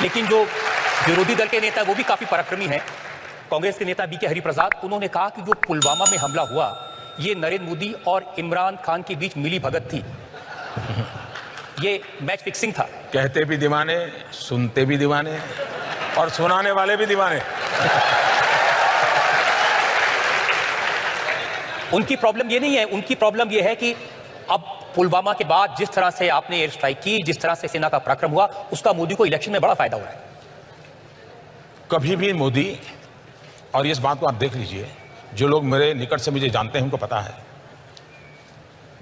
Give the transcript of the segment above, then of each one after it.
लेकिन जो विरोधी दल के नेता वो भी काफी पराक्रमी हैं। कांग्रेस के नेता बीके हरिप्रसाद, उन्होंने कहा कि जो पुलवामा में हमला हुआ ये नरेंद्र मोदी और इमरान खान के बीच मिली भगत थी, ये मैच फिक्सिंग था। कहते भी दीवाने, सुनते भी दीवाने और सुनाने वाले भी दीवाने। उनकी प्रॉब्लम ये नहीं है, उनकी प्रॉब्लम ये है कि अब पुलवामा के बाद जिस तरह से आपने एयर स्ट्राइक की, जिस तरह से सेना का पराक्रम हुआ, उसका मोदी को इलेक्शन में बड़ा फायदा हो रहा है। कभी भी मोदी, और इस बात को आप देख लीजिए, जो लोग मेरे निकट से मुझे जानते हैं उनको पता है,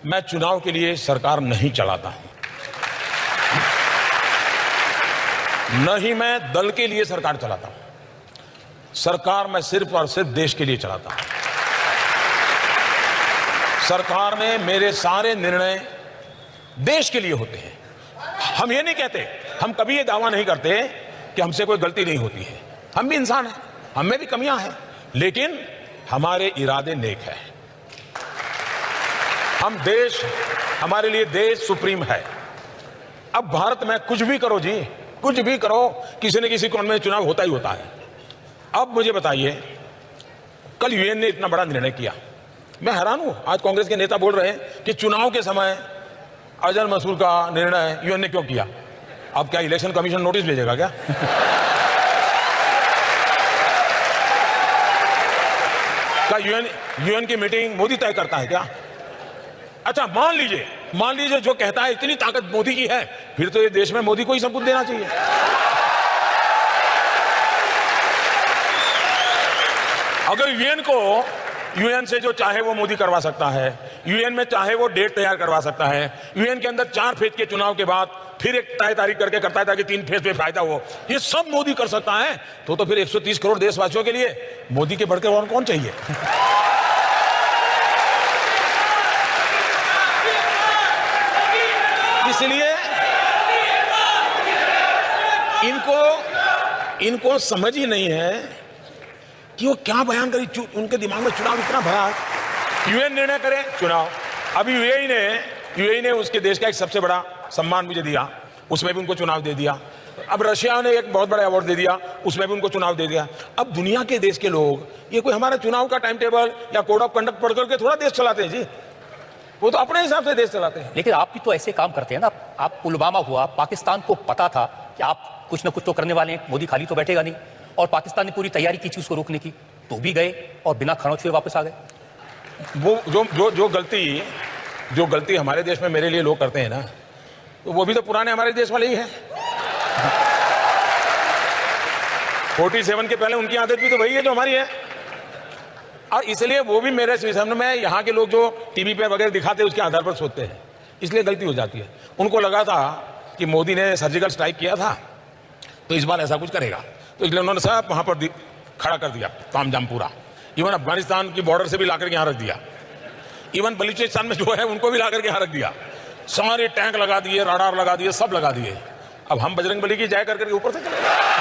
मैं चुनाव के लिए सरकार नहीं चलाता हूं, न ही मैं दल के लिए सरकार चलाता हूं। सरकार मैं सिर्फ और सिर्फ देश के लिए चलाता हूं। सरकार में मेरे सारे निर्णय देश के लिए होते हैं। हम ये नहीं कहते, हम कभी ये दावा नहीं करते कि हमसे कोई गलती नहीं होती है। हम भी इंसान हैं, हम में भी कमियां हैं, लेकिन हमारे इरादे नेक हैं। हम देश, हमारे लिए देश सुप्रीम है। अब भारत में कुछ भी करो जी, कुछ भी करो, किसी न किसी कोण में चुनाव होता ही होता है। अब मुझे बताइए, कल यूएन ने इतना बड़ा निर्णय किया, मैं हैरान हूं। आज कांग्रेस के नेता बोल रहे हैं कि चुनाव के समय अजल मसूद का निर्णय यूएन ने क्यों किया। अब क्या इलेक्शन कमीशन नोटिस भेजेगा क्या? क्या यूएन की मीटिंग मोदी तय करता है क्या? अच्छा, मान लीजिए जो कहता है इतनी ताकत मोदी की है, फिर तो ये देश में मोदी को ही सबूत देना चाहिए। अगर यूएन से जो चाहे वो मोदी करवा सकता है, यूएन में चाहे वो डेट तैयार करवा सकता है, यूएन के अंदर 4 फेज के चुनाव के बाद फिर एक तय तारीख करके करता है ताकि 3 फेज पे फायदा हो, ये सब मोदी कर सकता है, तो फिर 130 करोड़ देशवासियों के लिए मोदी के बढ़कर और कौन चाहिए? इसलिए इनको समझ ही नहीं है कि वो क्या बयान करी। उनके दिमाग में चुनाव इतना भरा, यूएन निर्णय करे चुनाव। अभी यूएई ने उसके देश का एक सबसे बड़ा सम्मान मुझे दिया, उसमें भी उनको चुनाव दे दिया। अब रशिया ने एक बहुत बड़ा अवार्ड दे दिया, उसमें भी उनको चुनाव दे दिया। अब दुनिया के देश के लोग ये कोई हमारा चुनाव का टाइम टेबल या कोड ऑफ कंडक्ट पढ़ करके थोड़ा देश चलाते हैं जी, वो तो अपने हिसाब से देश चलाते हैं। लेकिन आप भी तो ऐसे काम करते हैं ना। आप पुलवामा हुआ, पाकिस्तान को पता था कि आप कुछ ना कुछ तो करने वाले हैं, मोदी खाली तो बैठेगा नहीं, और पाकिस्तान ने पूरी तैयारी की थी उसको रोकने की, तो भी गए और बिना खरोंच हुए वापस आ गए। वो जो गलती हमारे देश में मेरे लिए लोग करते हैं ना, तो वो भी तो पुराने हमारे देश वाले ही हैं। 47 के पहले उनकी आदत भी तो वही है जो हमारी है, और इसलिए वो भी मेरे सामने में यहाँ के लोग जो टीवी पे वगैरह दिखाते हैं उसके आधार पर सोचते हैं, इसलिए गलती हो जाती है। उनको लगा था कि मोदी ने सर्जिकल स्ट्राइक किया था तो इस बार ऐसा कुछ करेगा, तो इसलिए उन्होंने सब वहां पर खड़ा कर दिया तामझाम पूरा। इवन अफगानिस्तान की बॉर्डर से भी लाकर के यहाँ रख दिया, इवन बलूचिस्तान में जो है उनको भी लाकर के यहाँ रख दिया, सारे टैंक लगा दिए, राडार लगा दिए, सब लगा दिए। अब हम बजरंग बली की जय कर करके ऊपर से चले।